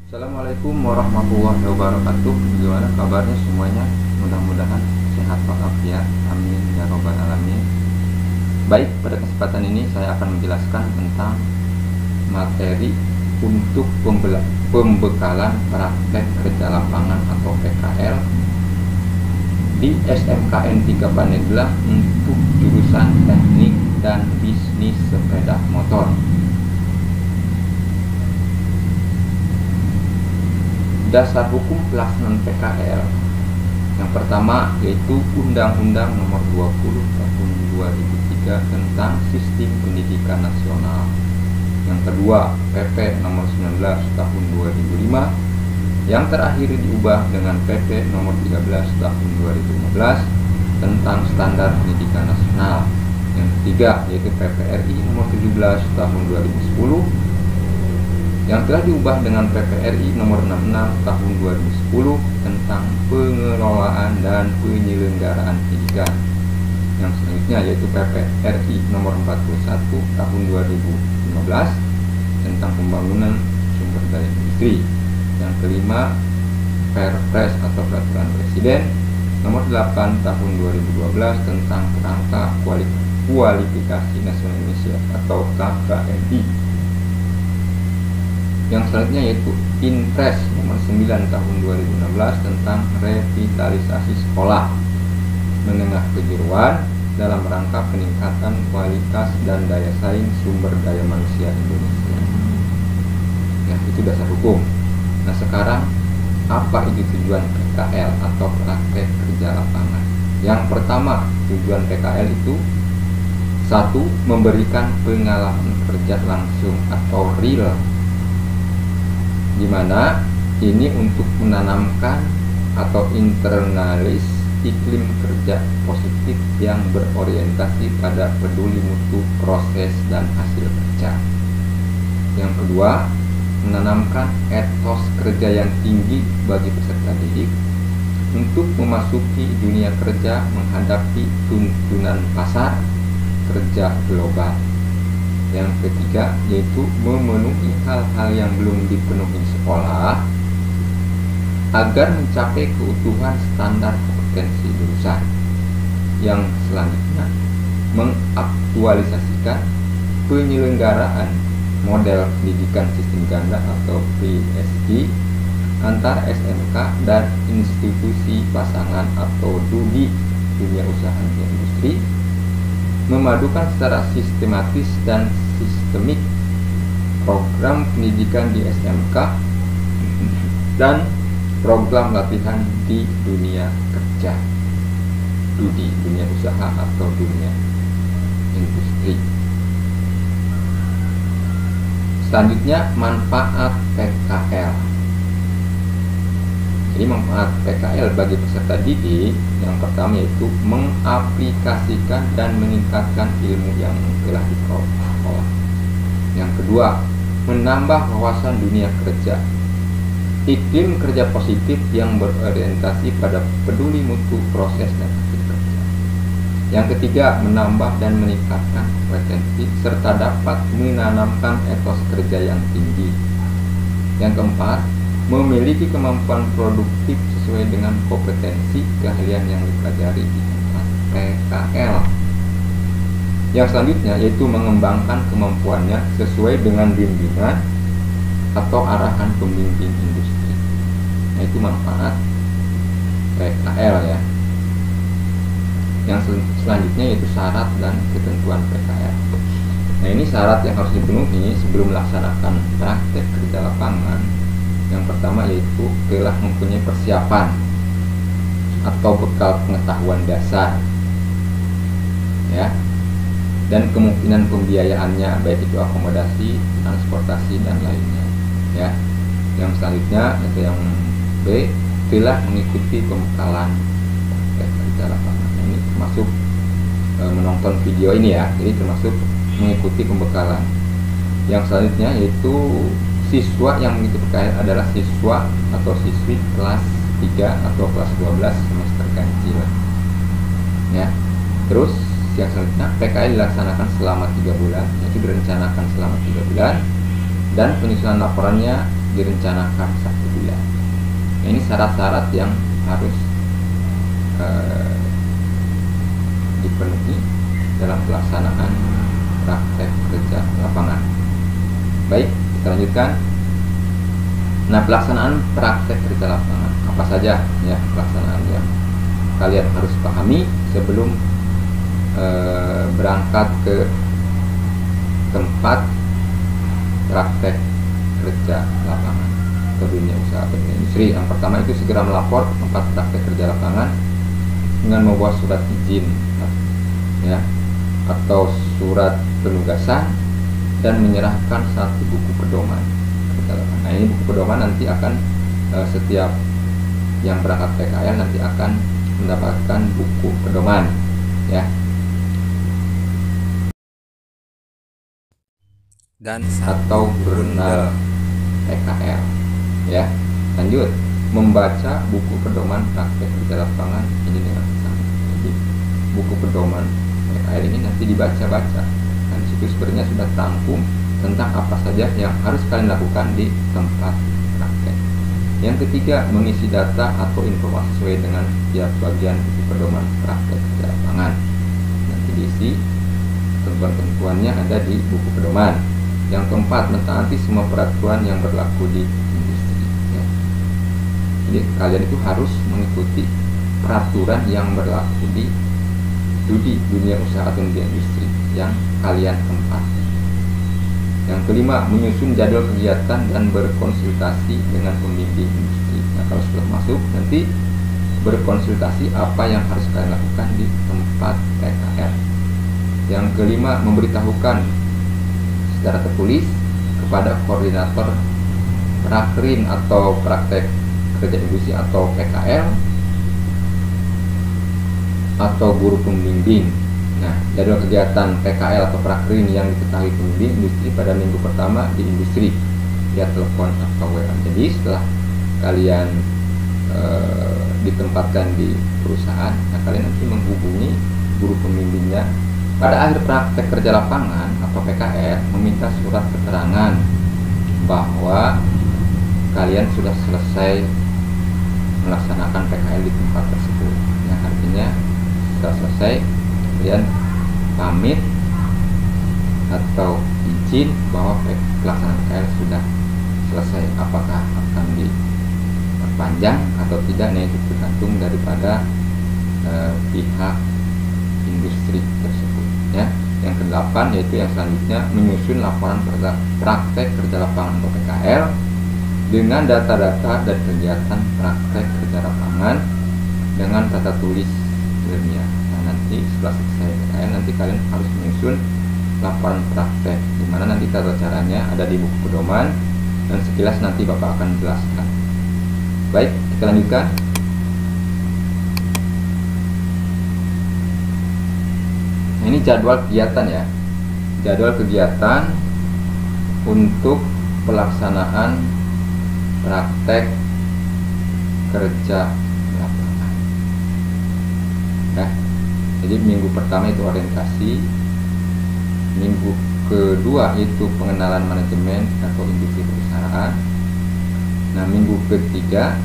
Assalamualaikum warahmatullahi wabarakatuh. Gimana kabarnya semuanya? Mudah-mudahan sehat walafiat. Amin ya robbal alamin. Baik, pada kesempatan ini saya akan menjelaskan tentang materi untuk pembekalan praktek kerja lapangan atau PKL di SMKN 3 Pandeglang untuk jurusan teknik dan bisnis sepeda motor. Dasar hukum pelaksanaan PKL yang pertama yaitu Undang-Undang Nomor 20 Tahun 2003 tentang Sistem Pendidikan Nasional. Yang kedua PP Nomor 19 Tahun 2005. Yang terakhir diubah dengan PP Nomor 13 Tahun 2015 tentang Standar Pendidikan Nasional. Yang ketiga yaitu PPRI Nomor 17 Tahun 2010 yang telah diubah dengan PPRI Nomor 66 Tahun 2010 tentang pengelolaan dan penyelenggaraan pendidikan. Yang selanjutnya yaitu PPRI Nomor 41 Tahun 2015 tentang pembangunan sumber daya industri. Yang kelima Perpres atau Peraturan Presiden Nomor 8 Tahun 2012 tentang kerangka kualifikasi nasional Indonesia atau KKNI. Yang selanjutnya yaitu Inpres Nomor 9 Tahun 2016 tentang revitalisasi sekolah menengah kejuruan dalam rangka peningkatan kualitas dan daya saing sumber daya manusia Indonesia. Ya, itu dasar hukum. Nah, sekarang apa itu tujuan PKL atau praktek kerja lapangan? Yang pertama, tujuan PKL itu satu, memberikan pengalaman kerja langsung atau real, di mana ini untuk menanamkan atau internalis iklim kerja positif yang berorientasi pada peduli mutu proses dan hasil kerja. Yang kedua, menanamkan etos kerja yang tinggi bagi peserta didik untuk memasuki dunia kerja menghadapi tuntunan pasar kerja global. Yang ketiga yaitu memenuhi hal-hal yang belum dipenuhi sekolah agar mencapai keutuhan standar kompetensi jurusan. Yang selanjutnya mengaktualisasikan penyelenggaraan model pendidikan sistem ganda atau PSG antar SMK dan institusi pasangan atau DUDI dunia usaha dan industri, memadukan secara sistematis dan sistemik program pendidikan di SMK dan program latihan di dunia kerja DUDI, dunia usaha atau dunia industri. Selanjutnya manfaat PKL. Jadi manfaat PKL bagi peserta didik yang pertama yaitu mengaplikasikan dan meningkatkan ilmu yang telah diperoleh sekolah. Yang kedua, menambah wawasan dunia kerja. Iklim kerja positif yang berorientasi pada peduli mutu proses dan hasil kerja. Yang ketiga, menambah dan meningkatkan kompetensi serta dapat menanamkan etos kerja yang tinggi. Yang keempat, memiliki kemampuan produktif sesuai dengan kompetensi keahlian yang dipelajari di tempat PKL. Yang selanjutnya yaitu mengembangkan kemampuannya sesuai dengan bimbingan atau arahan pembimbing industri. Nah, itu manfaat PKL ya. Yang selanjutnya yaitu syarat dan ketentuan PKL. Nah, ini syarat yang harus dipenuhi sebelum melaksanakan praktek kerja lapangan. Yang pertama yaitu telah mempunyai persiapan atau bekal pengetahuan dasar ya, dan kemungkinan pembiayaannya baik itu akomodasi, transportasi dan lainnya ya. Yang selanjutnya yaitu yang B, telah mengikuti pembekalan kerja lapangan. Ini termasuk menonton video ini ya, jadi termasuk mengikuti pembekalan. Yang selanjutnya yaitu siswa yang mengikuti PKL adalah siswa atau siswi kelas 3 atau kelas 12 semester ganjil ya. Terus yang selanjutnya PKL dilaksanakan selama 3 bulan, yaitu direncanakan selama 3 bulan, dan penyusunan laporannya direncanakan 1 bulan. Nah, ini syarat-syarat yang harus dipenuhi dalam pelaksanaan praktek kerja lapangan. Baik, kita lanjutkan. Nah, pelaksanaan praktek kerja lapangan apa saja ya pelaksanaan yang kalian harus pahami sebelum berangkat ke tempat praktek kerja lapangan atau dunia usaha atau dunia industri. Yang pertama itu segera melapor ke tempat praktek kerja lapangan dengan membawa surat izin ya atau surat penugasan dan menyerahkan 1 buku pedoman kerja lapangan. Nah, ini buku pedoman nanti akan setiap yang berangkat PKL nanti akan mendapatkan buku pedoman ya. Dan atau jurnal PKL ya. Lanjut, membaca buku pedoman praktek kerja lapangan ini dengan sama. Jadi buku pedoman PKL ini nanti dibaca-baca. Nah, di situ sebenarnya sudah terangkum tentang apa saja yang harus kalian lakukan di tempat praktek. Yang ketiga, mengisi data atau informasi sesuai dengan setiap bagian buku pedoman praktek kerja lapangan. Nanti diisi ketentuan-ketentuannya ada di buku pedoman. Yang keempat, mentaati semua peraturan yang berlaku di industri ya. Jadi kalian itu harus mengikuti peraturan yang berlaku di dunia usaha atau dunia industri yang kalian tempati. Yang kelima, menyusun jadwal kegiatan dan berkonsultasi dengan pembimbing industri. Nah, kalau sudah masuk nanti berkonsultasi apa yang harus kalian lakukan di tempat PKL. Yang kelima, memberitahukan secara tertulis kepada koordinator prakrin atau praktek kerja industri atau PKL atau guru pembimbing. Nah, jadwal kegiatan PKL atau prakrin yang diketahui pembimbing industri pada minggu pertama di industri via telepon atau WA. Jadi setelah kalian ditempatkan di perusahaan, nah kalian nanti menghubungi guru pembimbingnya pada akhir praktek kerja lapangan atau PKL, meminta surat keterangan bahwa kalian sudah selesai melaksanakan PKL di tempat tersebut. Yang artinya setelah selesai kalian pamit atau izin bahwa pelaksanaan PKL sudah selesai. Apakah akan diperpanjang atau tidak, nah itu tergantung daripada pihak industri tersebut ya. Yang kedelapan yaitu yang selanjutnya, menyusun laporan praktek kerja lapangan atau PKL dengan data-data dan kegiatan praktek kerja lapangan dengan tata tulis ilmiah. Nah, nanti setelah selesai PKL nanti kalian harus menyusun laporan praktek, dimana nanti tata caranya ada di buku pedoman dan sekilas nanti Bapak akan menjelaskan. Baik, kita lanjutkan. Ini jadwal kegiatan ya. Jadwal kegiatan untuk pelaksanaan praktek kerja lapangan. Nah, jadi minggu pertama itu orientasi, minggu kedua itu pengenalan manajemen atau industri perusahaan. Nah, minggu ketiga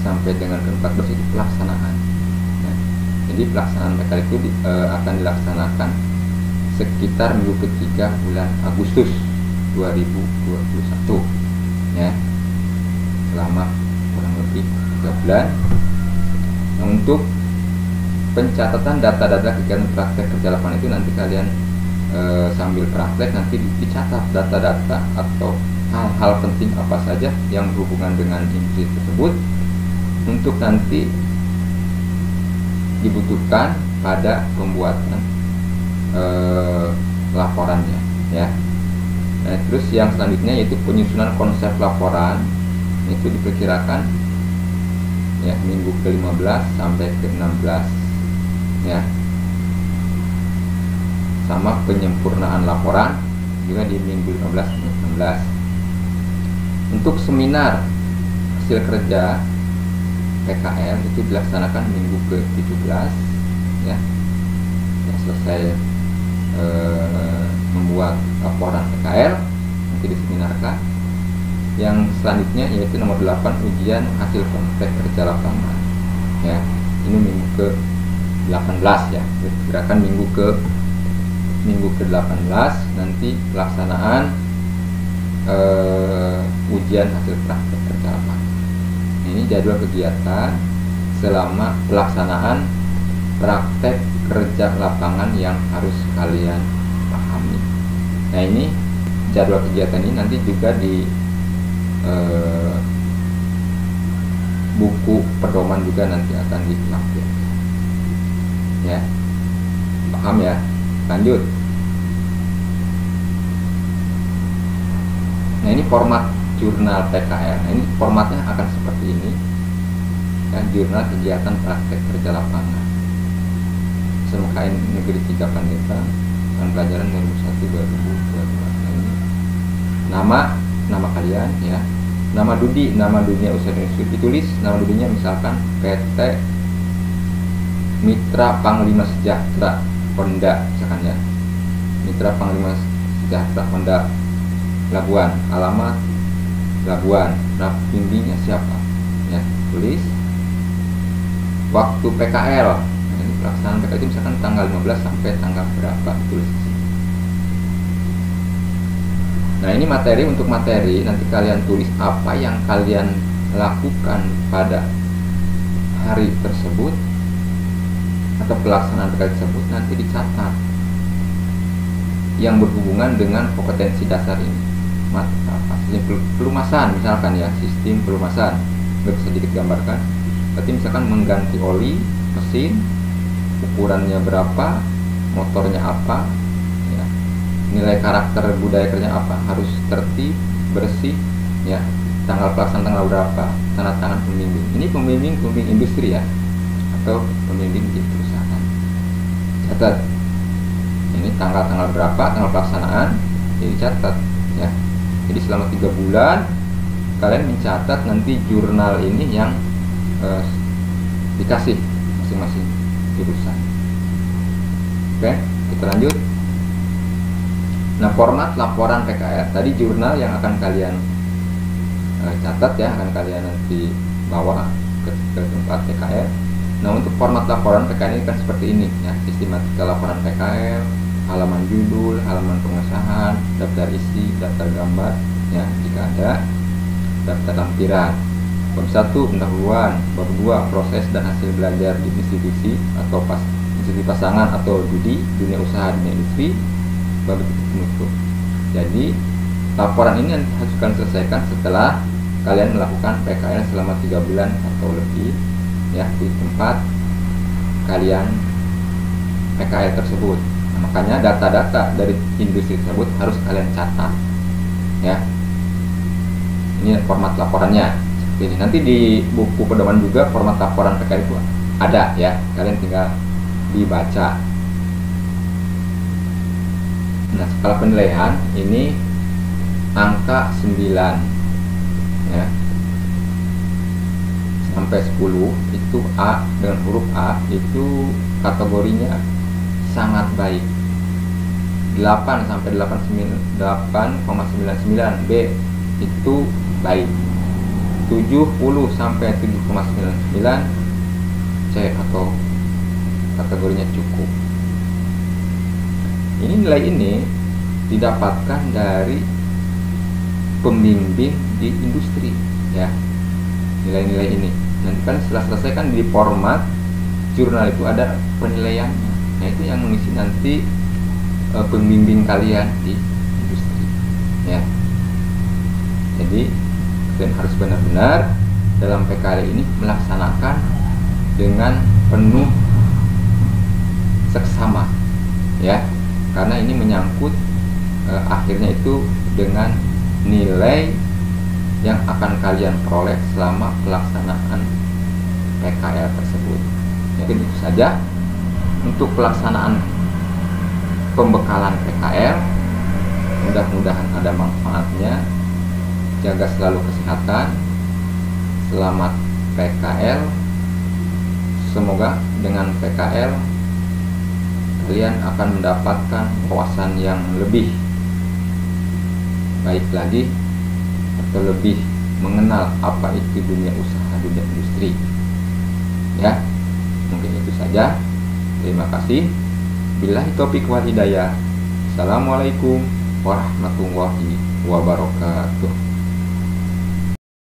sampai dengan ke-14 itu pelaksanaan. Jadi pelaksanaan PKL itu akan dilaksanakan sekitar minggu ketiga bulan Agustus 2021 ya, selama kurang lebih 3 bulan. Nah, untuk pencatatan data-data kegiatan praktek kerja lapangan itu nanti kalian sambil praktek nanti dicatat data-data atau hal-hal penting apa saja yang berhubungan dengan industri tersebut untuk nanti dibutuhkan pada pembuatan laporannya ya. Nah, terus yang selanjutnya yaitu penyusunan konsep laporan, itu diperkirakan ya minggu ke-15 sampai ke-16 ya. Sama penyempurnaan laporan juga di minggu 15 sampai 16. Untuk seminar hasil kerja PKL itu dilaksanakan minggu ke-17 ya. Yang selesai membuat laporan PKL nanti diseminarkan yang selanjutnya yaitu nomor 8, ujian hasil praktek kerja lapangan. Ya, ini minggu ke 18 ya. Gerakan minggu ke 18 nanti pelaksanaan ujian hasil praktek kerja lapangan. Ini jadwal kegiatan selama pelaksanaan praktek kerja lapangan yang harus kalian pahami. Nah, ini jadwal kegiatan ini nanti juga di buku pedoman juga nanti akan dilampirkan. Ya, paham ya? Lanjut. Nah, ini format jurnal PKL. Nah, ini formatnya akan seperti ini. Ya, jurnal kegiatan praktek kerja lapangan SMKN Negeri 3 Pandeglang, tahun pelajaran 2001-2022. Nah, ini nama kalian ya. Nama dunia usaha dan industri ditulis. Nama dudinya misalkan PT Mitra Panglima Sejahtera Honda misalkan ya. Mitra Panglima Sejahtera Honda Labuan, alamat Labuan, pembimbingnya siapa ya, tulis. Waktu PKL, nah, ini pelaksanaan PKL itu misalkan tanggal 15 sampai tanggal berapa, tulis. Nah, ini materi. Untuk materi nanti kalian tulis apa yang kalian lakukan pada hari tersebut atau pelaksanaan PKL tersebut, nanti dicatat yang berhubungan dengan kompetensi dasar ini. Sistem pelumasan misalkan ya, sistem pelumasan nggak bisa sedikit gambarkan. Berarti misalkan mengganti oli mesin, ukurannya berapa, motornya apa ya, nilai karakter budaya kerja apa, harus tertib, bersih ya, tanggal pelaksanaan tanggal berapa, tanda tangan pembimbing. Ini pembimbing industri ya, atau pembimbing di perusahaan. Catat ini tanggal berapa, tanggal pelaksanaan, jadi catat ya. Jadi selama 3 bulan kalian mencatat nanti jurnal ini yang dikasih masing-masing jurusan. Oke, kita lanjut. Nah, format laporan PKL tadi, jurnal yang akan kalian catat ya, akan kalian nanti bawa ke tempat PKL. Nah, untuk format laporan PKL ini kan seperti ini ya, sistematika laporan PKL, halaman judul, halaman pengesahan, daftar isi, daftar gambar ya jika ada, daftar lampiran. Bab 1 pendahuluan, bab 2 proses dan hasil belajar di institusi atau institusi pasangan atau dunia usaha dunia industri, bab penutup. Jadi laporan ini harus kalian selesaikan setelah kalian melakukan PKL selama 3 bulan atau lebih ya di tempat kalian PKL tersebut. Nah, makanya data-data dari industri tersebut harus kalian catat ya. Ini format laporannya seperti ini. Nanti di buku pedoman juga format laporan PKL itu ada ya, kalian tinggal dibaca. Nah, skala penilaian ini angka 9 ya sampai 10 itu A, dengan huruf A itu kategorinya sangat baik. 8 sampai 8,99 B itu baik. 70 sampai 7,99 C atau kategorinya cukup. Ini nilai ini didapatkan dari pembimbing di industri ya, nilai-nilai ini. Nanti kan setelah selesai kan di format jurnal itu ada penilaiannya. Nah, itu yang mengisi nanti pembimbing kalian di industri ya. Jadi kalian harus benar-benar dalam PKL ini melaksanakan dengan penuh seksama ya, karena ini menyangkut akhirnya itu dengan nilai yang akan kalian peroleh selama pelaksanaan PKL tersebut. Mungkin itu saja untuk pelaksanaan pembekalan PKL. Mudah-mudahan ada manfaatnya. Jaga selalu kesehatan. Selamat PKL. Semoga dengan PKL kalian akan mendapatkan wawasan yang lebih baik lagi terlebih mengenal apa itu dunia usaha, dunia industri. Ya, mungkin itu saja. Terima kasih. Billahi taufiq wal hidayah. Assalamualaikum warahmatullahi wabarakatuh.